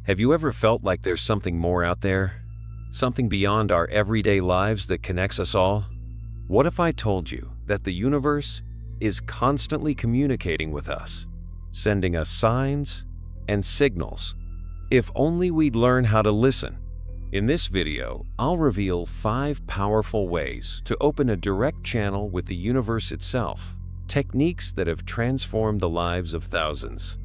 Have you ever felt like there's something more out there? Something beyond our everyday lives that connects us all? What if I told you that the universe is constantly communicating with us, sending us signs and signals? If only we'd learn how to listen. In this video, I'll reveal 5 powerful ways to open a direct channel with the universe itself, techniques that have transformed the lives of thousands.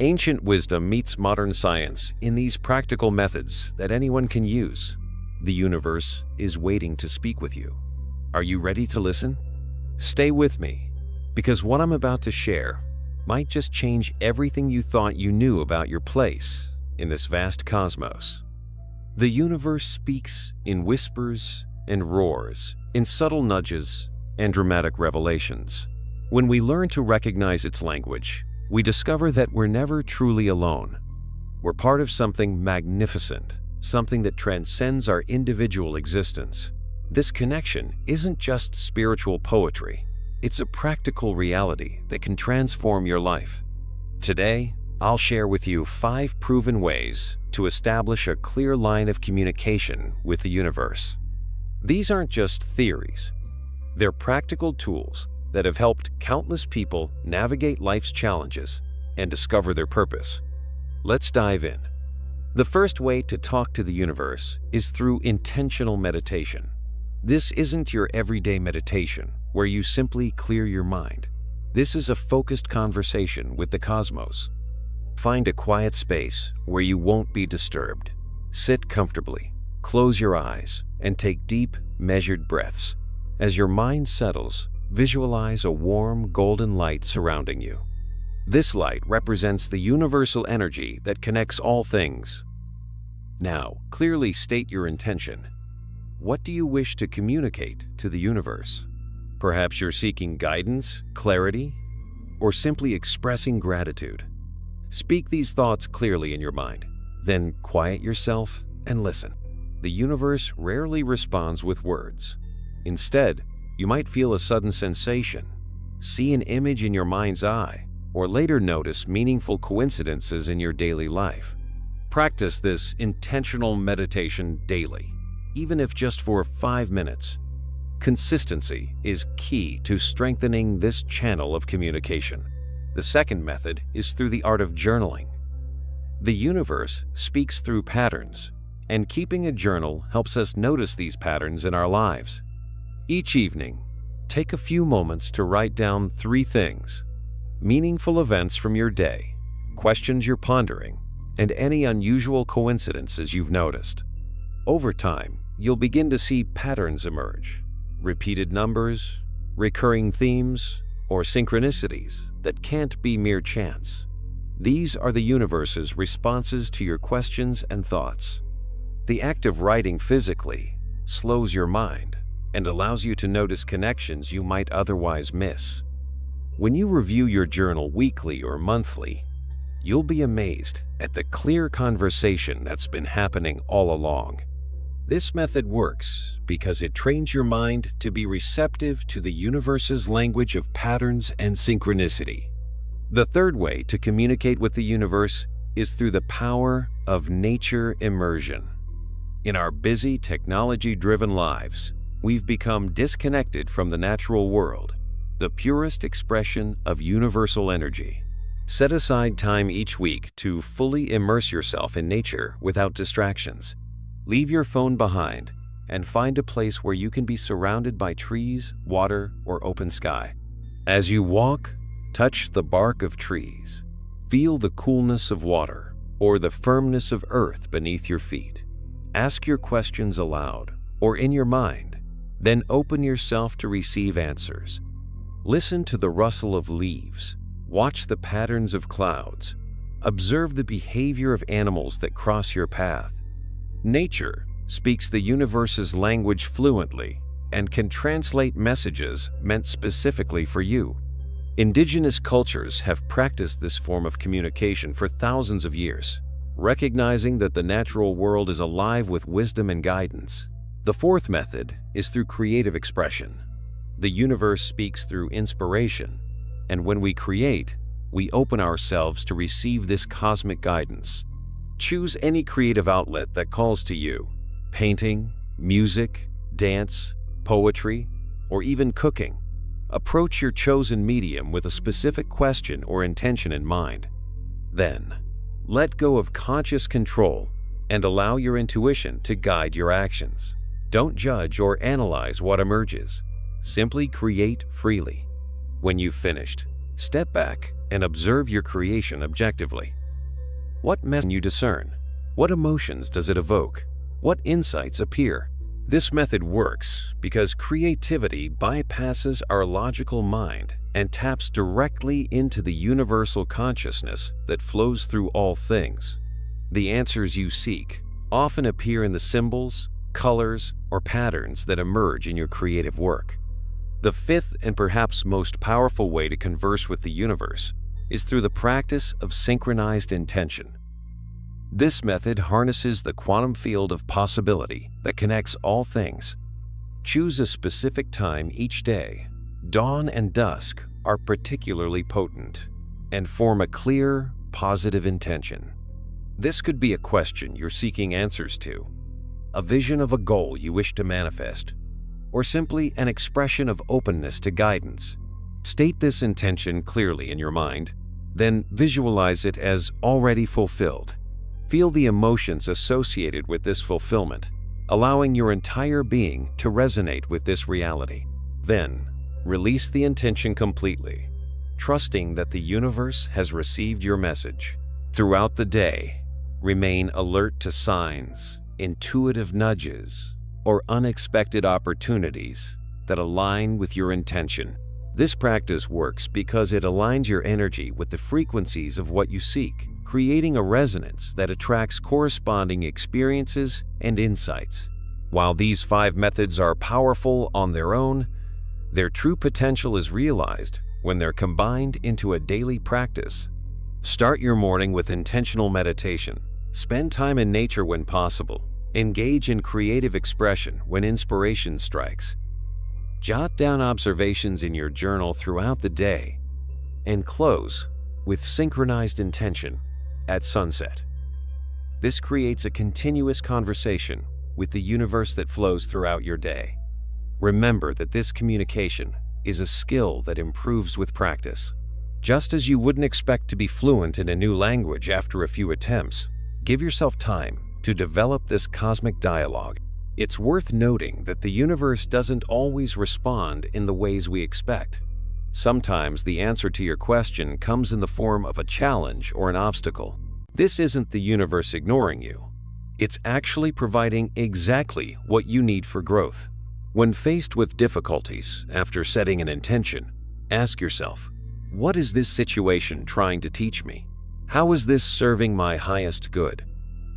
Ancient wisdom meets modern science in these practical methods that anyone can use. The universe is waiting to speak with you. Are you ready to listen? Stay with me, because what I'm about to share might just change everything you thought you knew about your place in this vast cosmos. The universe speaks in whispers and roars, in subtle nudges and dramatic revelations. When we learn to recognize its language, we discover that we're never truly alone. We're part of something magnificent, something that transcends our individual existence. This connection isn't just spiritual poetry, it's a practical reality that can transform your life. Today, I'll share with you 5 proven ways to establish a clear line of communication with the universe. These aren't just theories, they're practical tools that have helped countless people navigate life's challenges and discover their purpose. Let's dive in. The first way to talk to the universe is through intentional meditation. This isn't your everyday meditation where you simply clear your mind. This is a focused conversation with the cosmos. Find a quiet space where you won't be disturbed. Sit comfortably, close your eyes, and take deep, measured breaths. As your mind settles, visualize a warm, golden light surrounding you. This light represents the universal energy that connects all things. Now, clearly state your intention. What do you wish to communicate to the universe? Perhaps you're seeking guidance, clarity, or simply expressing gratitude. Speak these thoughts clearly in your mind, then quiet yourself and listen. The universe rarely responds with words. Instead, you might feel a sudden sensation, see an image in your mind's eye, or later notice meaningful coincidences in your daily life. Practice this intentional meditation daily, even if just for 5 minutes. Consistency is key to strengthening this channel of communication. The second method is through the art of journaling. The universe speaks through patterns, and keeping a journal helps us notice these patterns in our lives. Each evening, take a few moments to write down 3 things: meaningful events from your day, questions you're pondering, and any unusual coincidences you've noticed. Over time, you'll begin to see patterns emerge, repeated numbers, recurring themes, or synchronicities that can't be mere chance. These are the universe's responses to your questions and thoughts. The act of writing physically slows your mind and allows you to notice connections you might otherwise miss. When you review your journal weekly or monthly, you'll be amazed at the clear conversation that's been happening all along. This method works because it trains your mind to be receptive to the universe's language of patterns and synchronicity. The third way to communicate with the universe is through the power of nature immersion. In our busy, technology-driven lives, we've become disconnected from the natural world, the purest expression of universal energy. Set aside time each week to fully immerse yourself in nature without distractions. Leave your phone behind and find a place where you can be surrounded by trees, water, or open sky. As you walk, touch the bark of trees. Feel the coolness of water or the firmness of earth beneath your feet. Ask your questions aloud or in your mind. Then open yourself to receive answers. Listen to the rustle of leaves. Watch the patterns of clouds. Observe the behavior of animals that cross your path. Nature speaks the universe's language fluently and can translate messages meant specifically for you. Indigenous cultures have practiced this form of communication for thousands of years, recognizing that the natural world is alive with wisdom and guidance. The fourth method is through creative expression. The universe speaks through inspiration, and when we create, we open ourselves to receive this cosmic guidance. Choose any creative outlet that calls to you: painting, music, dance, poetry, or even cooking. Approach your chosen medium with a specific question or intention in mind. Then, let go of conscious control and allow your intuition to guide your actions. Don't judge or analyze what emerges. Simply create freely. When you've finished, step back and observe your creation objectively. What message you discern? What emotions does it evoke? What insights appear? This method works because creativity bypasses our logical mind and taps directly into the universal consciousness that flows through all things. The answers you seek often appear in the symbols, colors, or patterns that emerge in your creative work. The fifth and perhaps most powerful way to converse with the universe is through the practice of synchronized intention. This method harnesses the quantum field of possibility that connects all things. Choose a specific time each day. Dawn and dusk are particularly potent, and form a clear, positive intention. This could be a question you're seeking answers to, a vision of a goal you wish to manifest, or simply an expression of openness to guidance. State this intention clearly in your mind, then visualize it as already fulfilled. Feel the emotions associated with this fulfillment, allowing your entire being to resonate with this reality. Then, release the intention completely, trusting that the universe has received your message. Throughout the day, remain alert to signs, intuitive nudges, or unexpected opportunities that align with your intention. This practice works because it aligns your energy with the frequencies of what you seek, creating a resonance that attracts corresponding experiences and insights. While these 5 methods are powerful on their own, their true potential is realized when they're combined into a daily practice. Start your morning with intentional meditation. Spend time in nature when possible. Engage in creative expression when inspiration strikes. Jot down observations in your journal throughout the day. And close with synchronized intention at sunset. This creates a continuous conversation with the universe that flows throughout your day. Remember that this communication is a skill that improves with practice. Just as you wouldn't expect to be fluent in a new language after a few attempts, give yourself time to develop this cosmic dialogue. It's worth noting that the universe doesn't always respond in the ways we expect. Sometimes the answer to your question comes in the form of a challenge or an obstacle. This isn't the universe ignoring you. It's actually providing exactly what you need for growth. When faced with difficulties after setting an intention, ask yourself, what is this situation trying to teach me? How is this serving my highest good?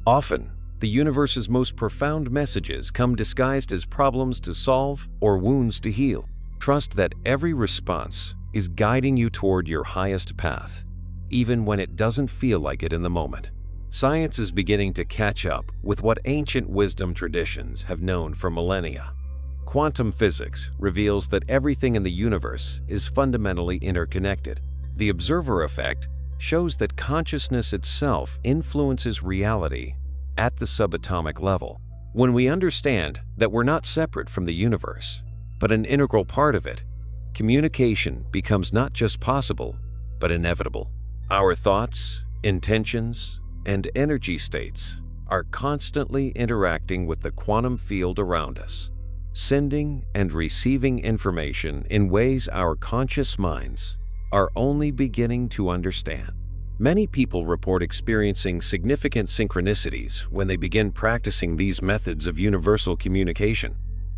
Often, the universe's most profound messages come disguised as problems to solve or wounds to heal. Trust that every response is guiding you toward your highest path, even when it doesn't feel like it in the moment. Science is beginning to catch up with what ancient wisdom traditions have known for millennia. Quantum physics reveals that everything in the universe is fundamentally interconnected. The observer effect shows that consciousness itself influences reality at the subatomic level. When we understand that we're not separate from the universe, but an integral part of it, communication becomes not just possible, but inevitable. Our thoughts, intentions, and energy states are constantly interacting with the quantum field around us, sending and receiving information in ways our conscious minds are only beginning to understand. Many people report experiencing significant synchronicities when they begin practicing these methods of universal communication.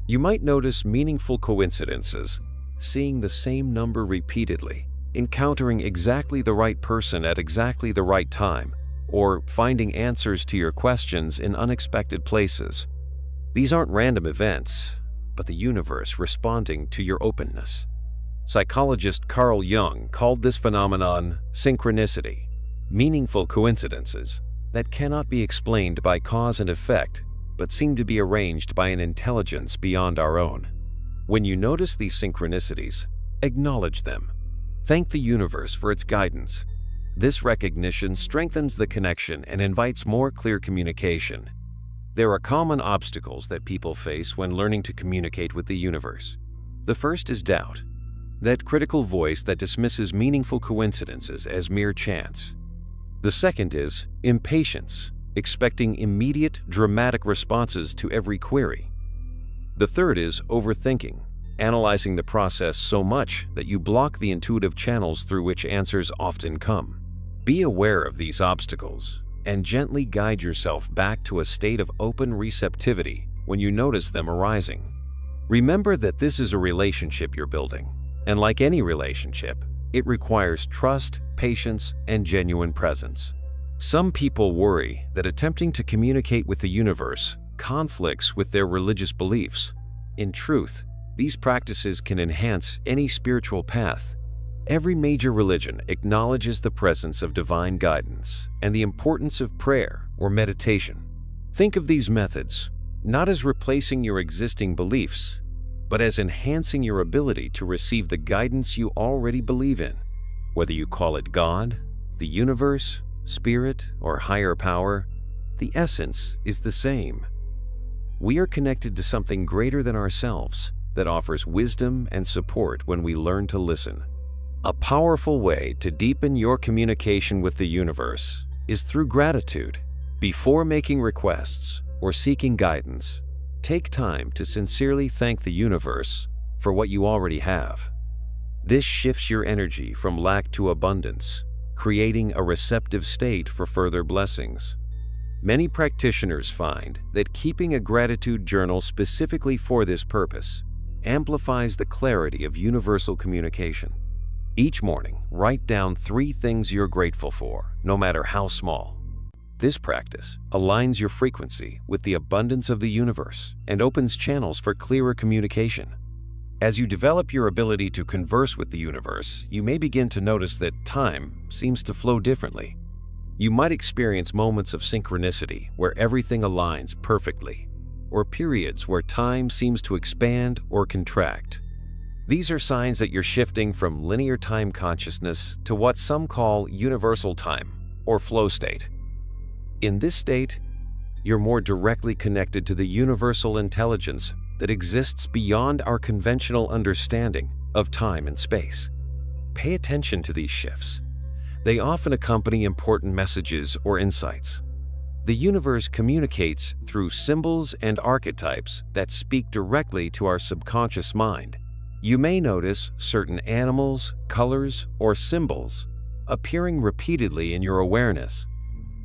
You might notice meaningful coincidences, seeing the same number repeatedly, encountering exactly the right person at exactly the right time, or finding answers to your questions in unexpected places. These aren't random events, but the universe responding to your openness. Psychologist Carl Jung called this phenomenon synchronicity, meaningful coincidences that cannot be explained by cause and effect, but seem to be arranged by an intelligence beyond our own. When you notice these synchronicities, acknowledge them. Thank the universe for its guidance, This recognition strengthens the connection and invites more clear communication. There are common obstacles that people face when learning to communicate with the universe. The first is doubt, that critical voice that dismisses meaningful coincidences as mere chance. The second is impatience, expecting immediate, dramatic responses to every query. The third is overthinking, analyzing the process so much that you block the intuitive channels through which answers often come. Be aware of these obstacles and gently guide yourself back to a state of open receptivity when you notice them arising. Remember that this is a relationship you're building, and like any relationship, it requires trust, patience, and genuine presence. Some people worry that attempting to communicate with the universe conflicts with their religious beliefs. In truth, these practices can enhance any spiritual path. Every major religion acknowledges the presence of divine guidance and the importance of prayer or meditation. Think of these methods not as replacing your existing beliefs, but as enhancing your ability to receive the guidance you already believe in. Whether you call it God, the universe, spirit, or higher power, the essence is the same. We are connected to something greater than ourselves that offers wisdom and support when we learn to listen. A powerful way to deepen your communication with the universe is through gratitude. Before making requests or seeking guidance, take time to sincerely thank the universe for what you already have. This shifts your energy from lack to abundance, creating a receptive state for further blessings. Many practitioners find that keeping a gratitude journal specifically for this purpose amplifies the clarity of universal communication. Each morning, write down 3 things you're grateful for, no matter how small. This practice aligns your frequency with the abundance of the universe and opens channels for clearer communication. As you develop your ability to converse with the universe, you may begin to notice that time seems to flow differently. You might experience moments of synchronicity where everything aligns perfectly, or periods where time seems to expand or contract. These are signs that you're shifting from linear time consciousness to what some call universal time, or flow state. In this state, you're more directly connected to the universal intelligence that exists beyond our conventional understanding of time and space. Pay attention to these shifts. They often accompany important messages or insights. The universe communicates through symbols and archetypes that speak directly to our subconscious mind. You may notice certain animals, colors, or symbols appearing repeatedly in your awareness.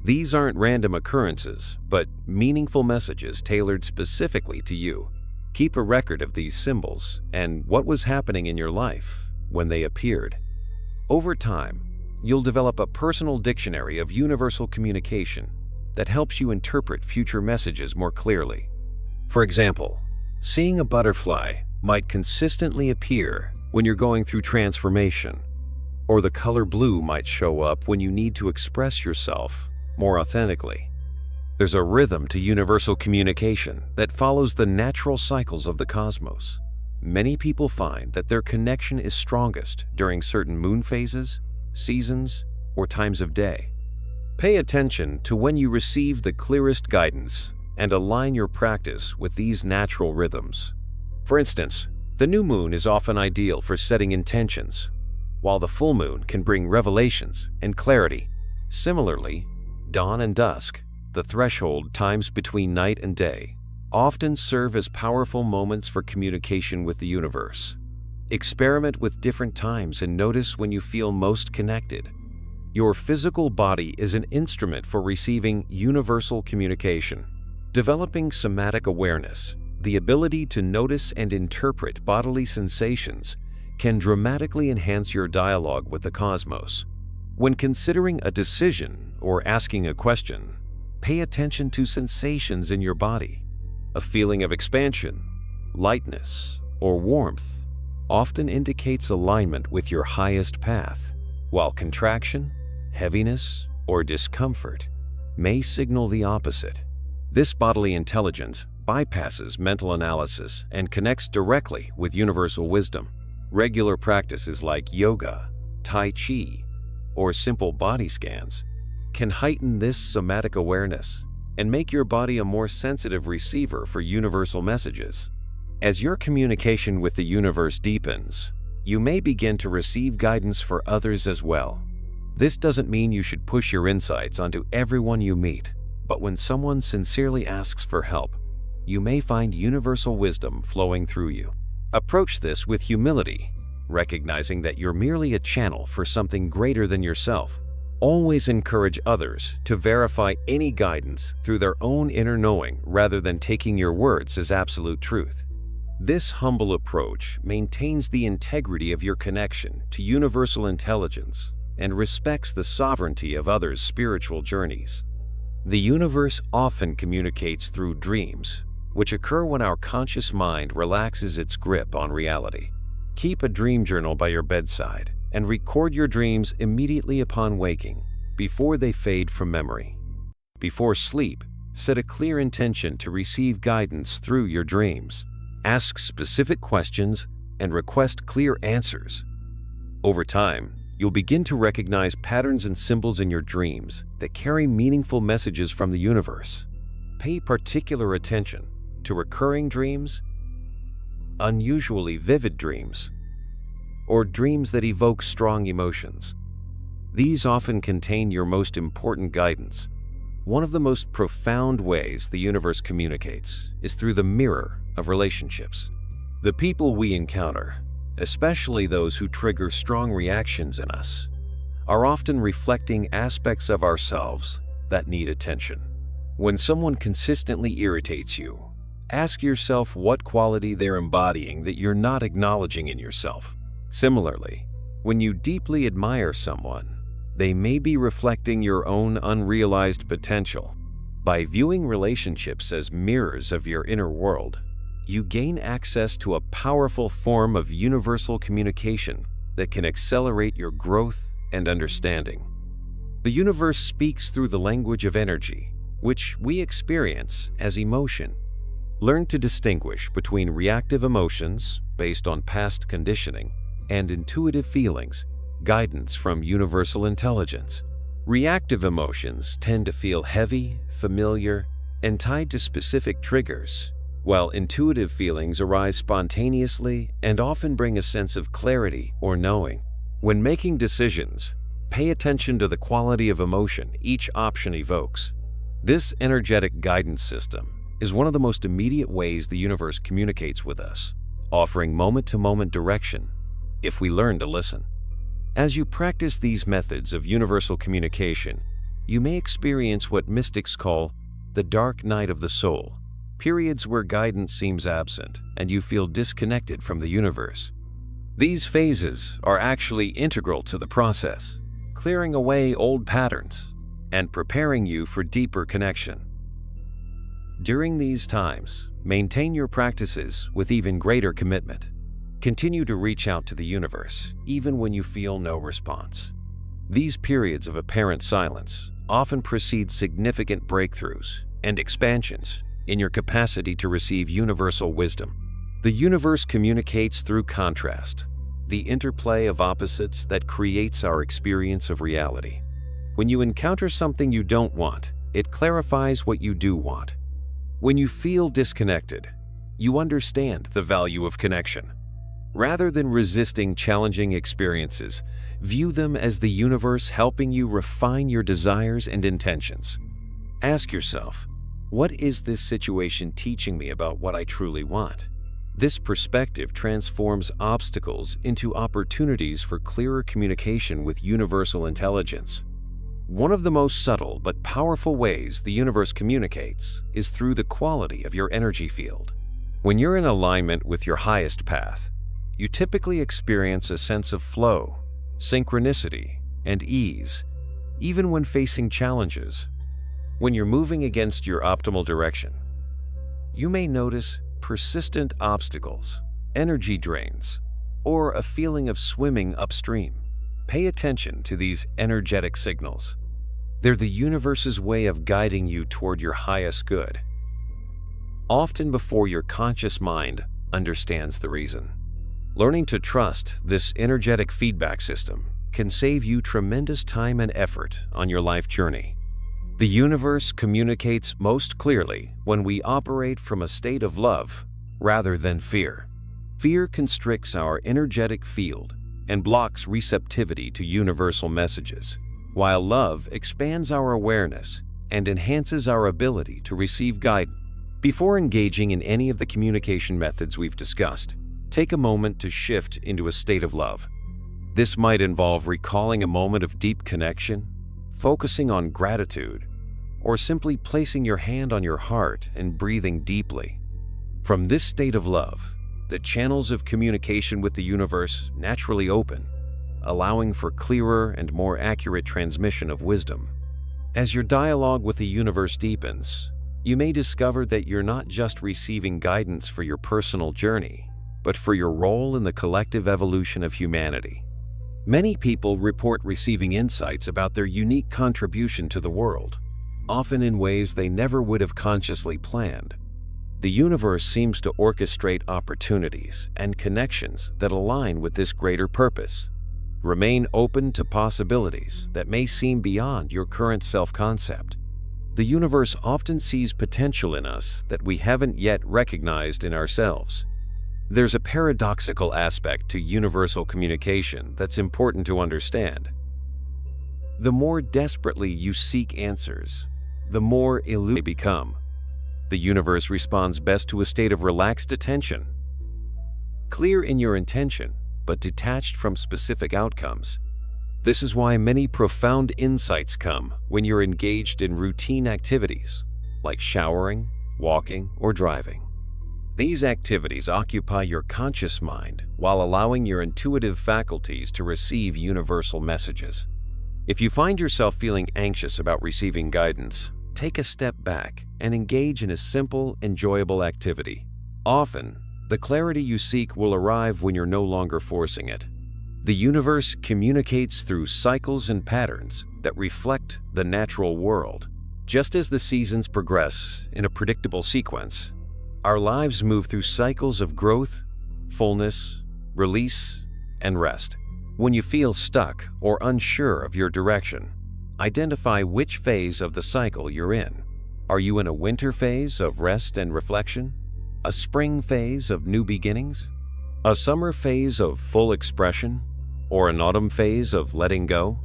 These aren't random occurrences, but meaningful messages tailored specifically to you. Keep a record of these symbols and what was happening in your life when they appeared. Over time, you'll develop a personal dictionary of universal communication that helps you interpret future messages more clearly. For example, seeing a butterfly might consistently appear when you're going through transformation, or the color blue might show up when you need to express yourself more authentically. There's a rhythm to universal communication that follows the natural cycles of the cosmos. Many people find that their connection is strongest during certain moon phases, seasons, or times of day. Pay attention to when you receive the clearest guidance and align your practice with these natural rhythms. For instance, the new moon is often ideal for setting intentions, while the full moon can bring revelations and clarity. Similarly, dawn and dusk, the threshold times between night and day, often serve as powerful moments for communication with the universe. Experiment with different times and notice when you feel most connected. Your physical body is an instrument for receiving universal communication. Developing somatic awareness, the ability to notice and interpret bodily sensations, can dramatically enhance your dialogue with the cosmos. When considering a decision or asking a question, pay attention to sensations in your body. A feeling of expansion, lightness, or warmth often indicates alignment with your highest path, while contraction, heaviness, or discomfort may signal the opposite. This bodily intelligence bypasses mental analysis and connects directly with universal wisdom. Regular practices like yoga, tai chi, or simple body scans, can heighten this somatic awareness and make your body a more sensitive receiver for universal messages. As your communication with the universe deepens, you may begin to receive guidance for others as well. This doesn't mean you should push your insights onto everyone you meet, but when someone sincerely asks for help, you may find universal wisdom flowing through you. Approach this with humility, recognizing that you're merely a channel for something greater than yourself. Always encourage others to verify any guidance through their own inner knowing rather than taking your words as absolute truth. This humble approach maintains the integrity of your connection to universal intelligence and respects the sovereignty of others' spiritual journeys. The universe often communicates through dreams, which occur when our conscious mind relaxes its grip on reality. Keep a dream journal by your bedside and record your dreams immediately upon waking, before they fade from memory. Before sleep, set a clear intention to receive guidance through your dreams. Ask specific questions and request clear answers. Over time, you'll begin to recognize patterns and symbols in your dreams that carry meaningful messages from the universe. Pay particular attention to recurring dreams, unusually vivid dreams, or dreams that evoke strong emotions. These often contain your most important guidance. One of the most profound ways the universe communicates is through the mirror of relationships. The people we encounter, especially those who trigger strong reactions in us, are often reflecting aspects of ourselves that need attention. When someone consistently irritates you, ask yourself what quality they're embodying that you're not acknowledging in yourself. Similarly, when you deeply admire someone, they may be reflecting your own unrealized potential. By viewing relationships as mirrors of your inner world, you gain access to a powerful form of universal communication that can accelerate your growth and understanding. The universe speaks through the language of energy, which we experience as emotion. Learn to distinguish between reactive emotions based on past conditioning and intuitive feelings, guidance from universal intelligence. Reactive emotions tend to feel heavy, familiar, and tied to specific triggers, while intuitive feelings arise spontaneously and often bring a sense of clarity or knowing. When making decisions, pay attention to the quality of emotion each option evokes. This energetic guidance system is one of the most immediate ways the universe communicates with us, offering moment-to-moment direction if we learn to listen. As you practice these methods of universal communication, you may experience what mystics call the dark night of the soul, periods where guidance seems absent and you feel disconnected from the universe. These phases are actually integral to the process, clearing away old patterns and preparing you for deeper connection. During these times, maintain your practices with even greater commitment. Continue to reach out to the universe, even when you feel no response. These periods of apparent silence often precede significant breakthroughs and expansions in your capacity to receive universal wisdom. The universe communicates through contrast, the interplay of opposites that creates our experience of reality. When you encounter something you don't want, it clarifies what you do want. When you feel disconnected, you understand the value of connection. Rather than resisting challenging experiences, view them as the universe helping you refine your desires and intentions. Ask yourself, what is this situation teaching me about what I truly want? This perspective transforms obstacles into opportunities for clearer communication with universal intelligence. One of the most subtle but powerful ways the universe communicates is through the quality of your energy field. When you're in alignment with your highest path, you typically experience a sense of flow, synchronicity, and ease, even when facing challenges. When you're moving against your optimal direction, you may notice persistent obstacles, energy drains, or a feeling of swimming upstream. Pay attention to these energetic signals. They're the universe's way of guiding you toward your highest good, often before your conscious mind understands the reason. Learning to trust this energetic feedback system can save you tremendous time and effort on your life journey. The universe communicates most clearly when we operate from a state of love rather than fear. Fear constricts our energetic field and blocks receptivity to universal messages, while love expands our awareness and enhances our ability to receive guidance. Before engaging in any of the communication methods we've discussed, take a moment to shift into a state of love. This might involve recalling a moment of deep connection, focusing on gratitude, or simply placing your hand on your heart and breathing deeply. From this state of love, the channels of communication with the universe naturally open, allowing for clearer and more accurate transmission of wisdom. As your dialogue with the universe deepens, you may discover that you're not just receiving guidance for your personal journey, but for your role in the collective evolution of humanity. Many people report receiving insights about their unique contribution to the world, often in ways they never would have consciously planned. The universe seems to orchestrate opportunities and connections that align with this greater purpose. Remain open to possibilities that may seem beyond your current self-concept. The universe often sees potential in us that we haven't yet recognized in ourselves. There's a paradoxical aspect to universal communication that's important to understand. The more desperately you seek answers, the more elusive they become. The universe responds best to a state of relaxed attention, clear in your intention, but detached from specific outcomes. This is why many profound insights come when you're engaged in routine activities, like showering, walking, or driving. These activities occupy your conscious mind while allowing your intuitive faculties to receive universal messages. If you find yourself feeling anxious about receiving guidance, take a step back and engage in a simple, enjoyable activity. Often, the clarity you seek will arrive when you're no longer forcing it. The universe communicates through cycles and patterns that reflect the natural world. Just as the seasons progress in a predictable sequence, our lives move through cycles of growth, fullness, release, and rest. When you feel stuck or unsure of your direction, identify which phase of the cycle you're in. Are you in a winter phase of rest and reflection? A spring phase of new beginnings? A summer phase of full expression? Or an autumn phase of letting go?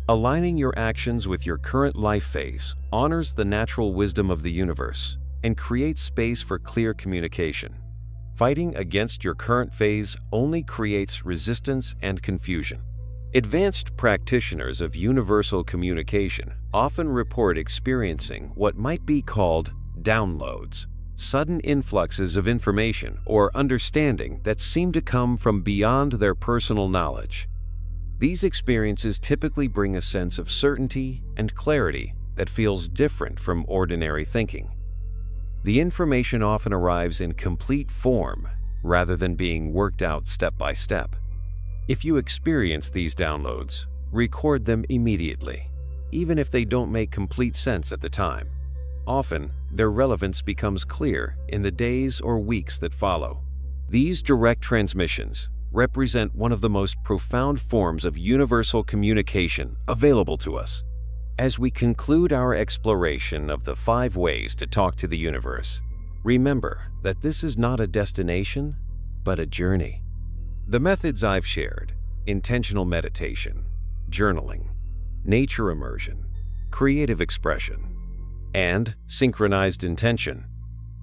Aligning your actions with your current life phase honors the natural wisdom of the universe and creates space for clear communication. Fighting against your current phase only creates resistance and confusion. Advanced practitioners of universal communication often report experiencing what might be called downloads, sudden influxes of information or understanding that seem to come from beyond their personal knowledge. These experiences typically bring a sense of certainty and clarity that feels different from ordinary thinking. The information often arrives in complete form rather than being worked out step by step. If you experience these downloads, record them immediately, even if they don't make complete sense at the time. Often, their relevance becomes clear in the days or weeks that follow. These direct transmissions represent one of the most profound forms of universal communication available to us. As we conclude our exploration of the 5 ways to talk to the universe, remember that this is not a destination, but a journey. The methods I've shared, intentional meditation, journaling, nature immersion, creative expression, and synchronized intention,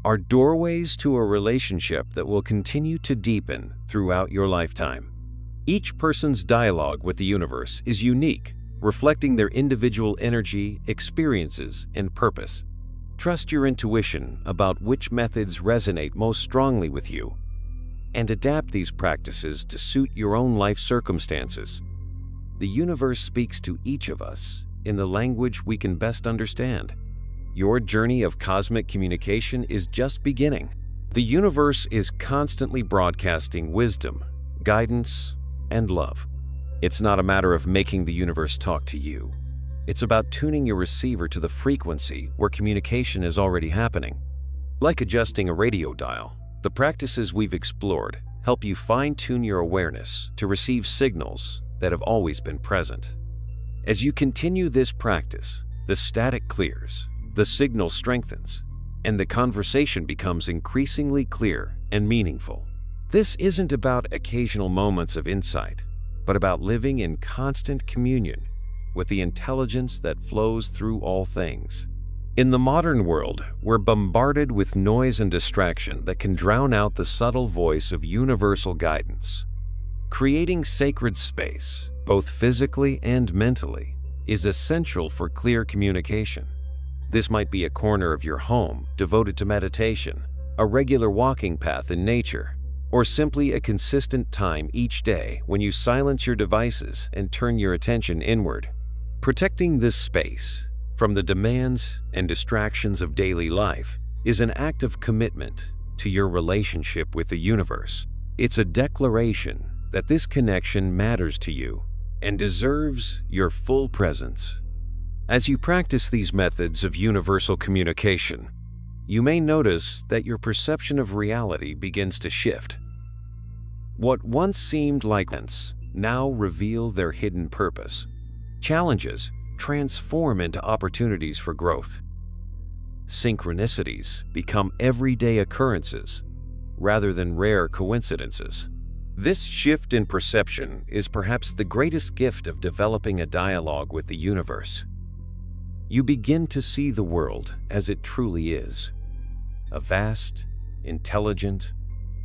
are doorways to a relationship that will continue to deepen throughout your lifetime. Each person's dialogue with the universe is unique, reflecting their individual energy, experiences, and purpose. Trust your intuition about which methods resonate most strongly with you, and adapt these practices to suit your own life circumstances. The universe speaks to each of us in the language we can best understand. Your journey of cosmic communication is just beginning. The universe is constantly broadcasting wisdom, guidance, and love. It's not a matter of making the universe talk to you. It's about tuning your receiver to the frequency where communication is already happening. Like adjusting a radio dial, the practices we've explored help you fine-tune your awareness to receive signals that have always been present. As you continue this practice, the static clears, the signal strengthens, and the conversation becomes increasingly clear and meaningful. This isn't about occasional moments of insight, but about living in constant communion with the intelligence that flows through all things. In the modern world, we're bombarded with noise and distraction that can drown out the subtle voice of universal guidance. Creating sacred space, both physically and mentally, is essential for clear communication. This might be a corner of your home devoted to meditation, a regular walking path in nature, or simply a consistent time each day when you silence your devices and turn your attention inward. Protecting this space from the demands and distractions of daily life is an act of commitment to your relationship with the universe. It's a declaration that this connection matters to you and deserves your full presence. As you practice these methods of universal communication, you may notice that your perception of reality begins to shift. What once seemed like events now reveal their hidden purpose. Challenges transform into opportunities for growth. Synchronicities become everyday occurrences rather than rare coincidences. This shift in perception is perhaps the greatest gift of developing a dialogue with the universe. You begin to see the world as it truly is, a vast, intelligent,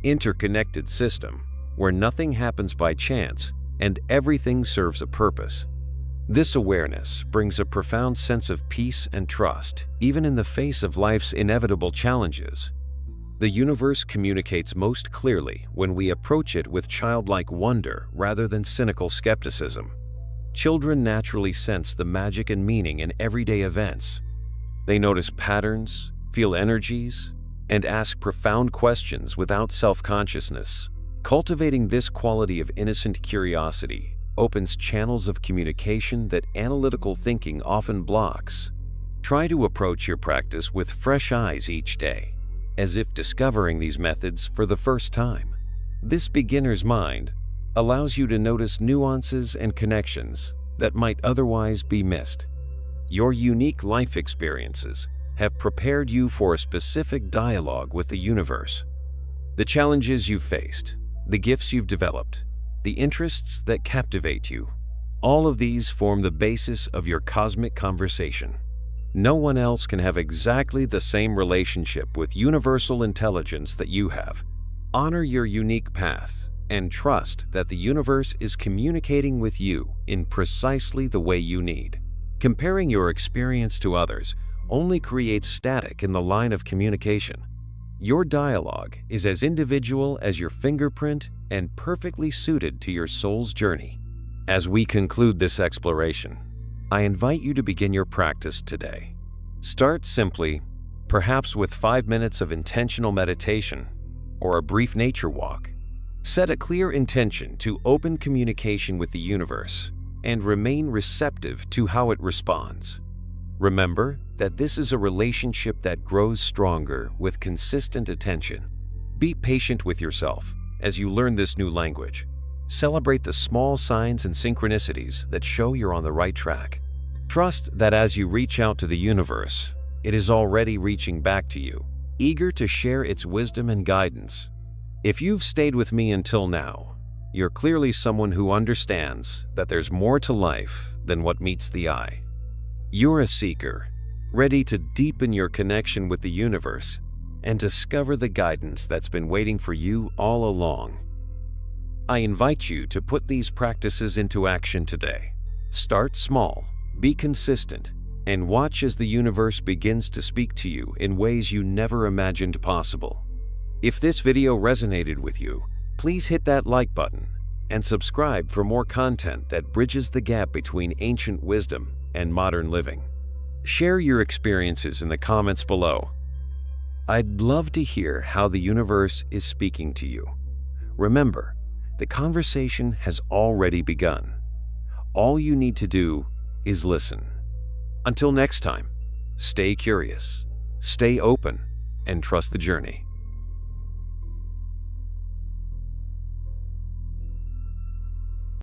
interconnected system where nothing happens by chance and everything serves a purpose. This awareness brings a profound sense of peace and trust, even in the face of life's inevitable challenges. The universe communicates most clearly when we approach it with childlike wonder rather than cynical skepticism. Children naturally sense the magic and meaning in everyday events. They notice patterns, feel energies, and ask profound questions without self-consciousness. Cultivating this quality of innocent curiosity opens channels of communication that analytical thinking often blocks. Try to approach your practice with fresh eyes each day, as if discovering these methods for the first time. This beginner's mind allows you to notice nuances and connections that might otherwise be missed. Your unique life experiences have prepared you for a specific dialogue with the universe. The challenges you've faced, the gifts you've developed, the interests that captivate you, all of these form the basis of your cosmic conversation. No one else can have exactly the same relationship with universal intelligence that you have. Honor your unique path and trust that the universe is communicating with you in precisely the way you need. Comparing your experience to others only creates static in the line of communication. Your dialogue is as individual as your fingerprint and perfectly suited to your soul's journey. As we conclude this exploration, I invite you to begin your practice today. Start simply, perhaps with 5 minutes of intentional meditation or a brief nature walk. Set a clear intention to open communication with the universe and remain receptive to how it responds. Remember that this is a relationship that grows stronger with consistent attention. Be patient with yourself as you learn this new language. Celebrate the small signs and synchronicities that show you're on the right track. Trust that as you reach out to the universe, it is already reaching back to you, eager to share its wisdom and guidance. If you've stayed with me until now, you're clearly someone who understands that there's more to life than what meets the eye. You're a seeker, ready to deepen your connection with the universe and discover the guidance that's been waiting for you all along. I invite you to put these practices into action today. Start small, be consistent, and watch as the universe begins to speak to you in ways you never imagined possible. If this video resonated with you, please hit that like button and subscribe for more content that bridges the gap between ancient wisdom and modern living. Share your experiences in the comments below. I'd love to hear how the universe is speaking to you. Remember, the conversation has already begun. All you need to do is listen. Until next time, stay curious, stay open, and trust the journey.